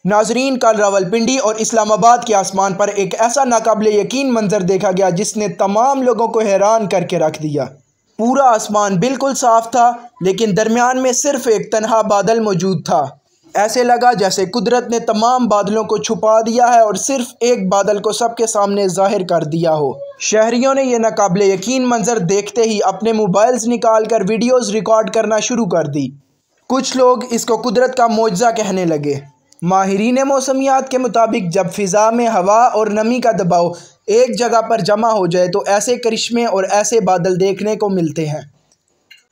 ناظرین، کل راولپنڈی اور اسلام آباد کے آسمان پر ایک ایسا ناقابل یقین منظر دیکھا گیا جس نے تمام لوگوں کو حیران کر کے رکھ دیا۔ پورا آسمان بالکل صاف تھا، لیکن درمیان میں صرف ایک تنہا بادل موجود تھا۔ ایسے لگا جیسے قدرت نے تمام بادلوں کو چھپا دیا ہے اور صرف ایک بادل کو سب کے سامنے ظاہر کر دیا ہو۔ شہریوں نے یہ ناقابل یقین منظر دیکھتے ہی اپنے موبائلز نکال کر ویڈیوز ریکارڈ کرنا شروع کر دی۔ کچھ لوگ اس کو قدرت کا معجزہ کہنے لگے۔ ماہرین موسمیات کے مطابق جب فضا میں ہوا اور نمی کا دباؤ ایک جگہ پر جمع ہو جائے تو ایسے کرشمے اور ایسے بادل دیکھنے کو ملتے ہیں۔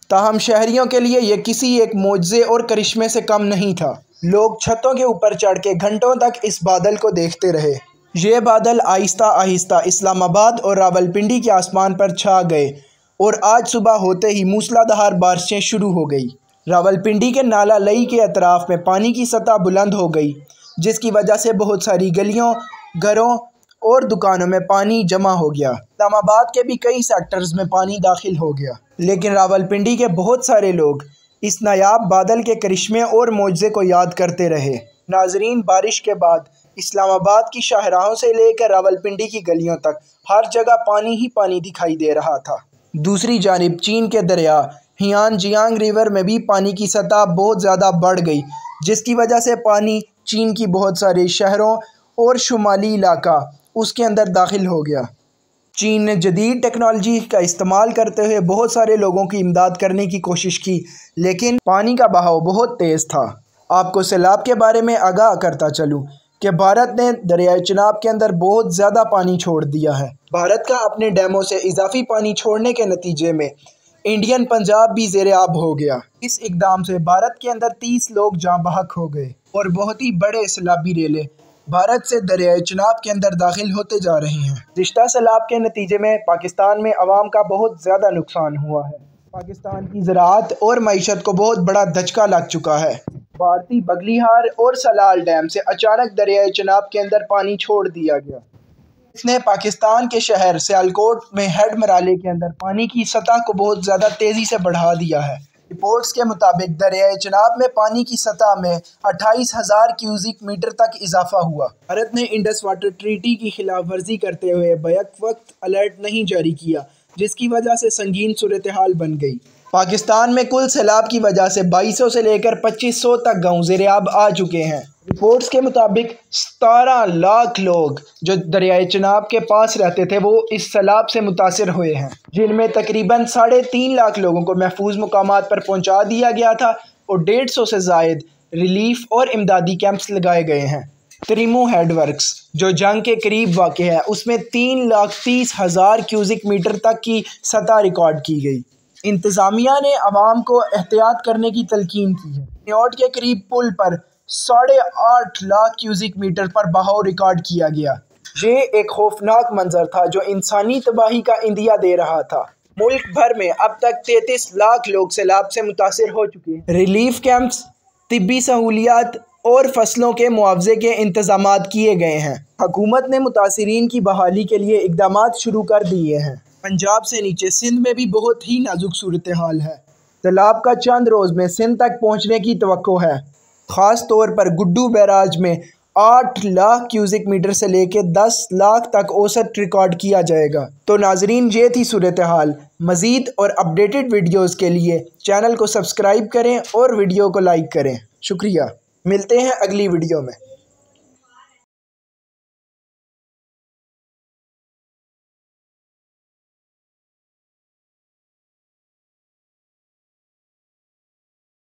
تاہم شہریوں کے لیے یہ کسی ایک معجزے اور کرشمے سے کم نہیں تھا۔ لوگ چھتوں کے اوپر چڑھ کے گھنٹوں تک اس بادل کو دیکھتے رہے۔ یہ بادل آہستہ آہستہ اسلام آباد اور راولپنڈی کے آسمان پر چھا گئے اور آج صبح ہوتے ہی موسلادھار بارشیں شروع ہو گئی۔ راولپنڈی کے نالہ لئی کے اطراف میں پانی کی سطح بلند ہو گئی، جس کی وجہ سے بہت ساری گلیوں، گھروں اور دکانوں میں پانی جمع ہو گیا۔ اسلام آباد کے بھی کئی سیکٹرز میں پانی داخل ہو گیا، لیکن راولپنڈی کے بہت سارے لوگ اس نایاب بادل کے کرشمے اور معجزے کو یاد کرتے رہے۔ ناظرین، بارش کے بعد اسلام آباد کی شاہراہوں سے لے کر راولپنڈی کی گلیوں تک ہر جگہ پانی ہی پانی دکھائی دے رہا تھا۔ دوسری جانب چین کے دریا ہیان جیانگ ریور میں بھی پانی کی سطح بہت زیادہ بڑھ گئی، جس کی وجہ سے پانی چین کی بہت سارے شہروں اور شمالی علاقہ اس کے اندر داخل ہو گیا۔ چین نے جدید ٹیکنالوجی کا استعمال کرتے ہوئے بہت سارے لوگوں کی امداد کرنے کی کوشش کی، لیکن پانی کا بہاؤ بہت تیز تھا۔ آپ کو سیلاب کے بارے میں آگاہ کرتا چلوں کہ بھارت نے دریائے چناب کے اندر بہت زیادہ پانی چھوڑ دیا ہے۔ بھارت کا اپنے ڈیموں سے اضافی پانی چھوڑنے کے نتیجے میں انڈین پنجاب بھی زیر آب ہو گیا۔ اس اقدام سے بھارت کے اندر 30 لوگ جاں بحق ہو گئے اور بہت ہی بڑے سیلابی ریلے بھارت سے دریائے چناب کے اندر داخل ہوتے جا رہے ہیں۔ گزشتہ سیلاب کے نتیجے میں پاکستان میں عوام کا بہت زیادہ نقصان ہوا ہے۔ پاکستان کی زراعت اور معیشت کو بہت بڑا دھچکا لگ چکا ہے۔ بھارتی بگلیہار اور سلال ڈیم سے اچانک دریائے چناب کے اندر پانی چھوڑ دیا گیا۔ اس نے پاکستان کے شہر سیالکوٹ میں ہیڈ مرالے کے اندر پانی کی سطح کو بہت زیادہ تیزی سے بڑھا دیا ہے۔ رپورٹس کے مطابق دریائے چناب میں پانی کی سطح میں 28,000 کیوزک میٹر تک اضافہ ہوا۔ بھارت نے انڈس واٹر ٹریٹی کی خلاف ورزی کرتے ہوئے بیک وقت الرٹ نہیں جاری کیا، جس کی وجہ سے سنگین صورتحال بن گئی۔ پاکستان میں کل سیلاب کی وجہ سے 2200 سے لے کر 2500 تک گاؤں زیر آب آ چکے ہیں۔ رپورٹس کے مطابق 17 لاکھ لوگ جو دریائے چناب کے پاس رہتے تھے وہ اس سیلاب سے متاثر ہوئے ہیں، جن میں تقریباً 3.5 لاکھ لوگوں کو محفوظ مقامات پر پہنچا دیا گیا تھا اور 150 سے زائد ریلیف اور امدادی کیمپس لگائے گئے ہیں۔ تریمو ہیڈ ورکس جو جنگ کے قریب واقع ہے، اس میں 3,30,000 کیوزک میٹر تک کی سطح ریکارڈ کی گئی۔ انتظامیہ نے عوام کو احتیاط کرنے کی تلقین کی ہے۔ نیوٹ کے قریب پل پر 8.5 لاکھ کیوزک میٹر پر بہاؤ ریکارڈ کیا گیا۔ یہ ایک خوفناک منظر تھا جو انسانی تباہی کا عندیہ دے رہا تھا۔ ملک بھر میں اب تک 33 لاکھ لوگ سیلاب سے متاثر ہو چکے ہیں۔ ریلیف کیمپس، طبی سہولیات اور فصلوں کے معاوضے کے انتظامات کیے گئے ہیں۔ حکومت نے متاثرین کی بحالی کے لیے اقدامات شروع کر دیے ہیں۔ پنجاب سے نیچے سندھ میں بھی بہت ہی نازک صورتحال ہے۔ سیلاب کا چند روز میں سندھ تک پہنچنے کی توقع ہے۔ خاص طور پر گڈو بیراج میں 8 لاکھ کیوزک میٹر سے لے کے 10 لاکھ تک اوسط ریکارڈ کیا جائے گا۔ تو ناظرین، یہ تھی صورتحال۔ مزید اور اپڈیٹڈ ویڈیوز کے لیے چینل کو سبسکرائب کریں اور ویڈیو کو لائک کریں۔ شکریہ۔ ملتے ہیں اگلی ویڈیو میں۔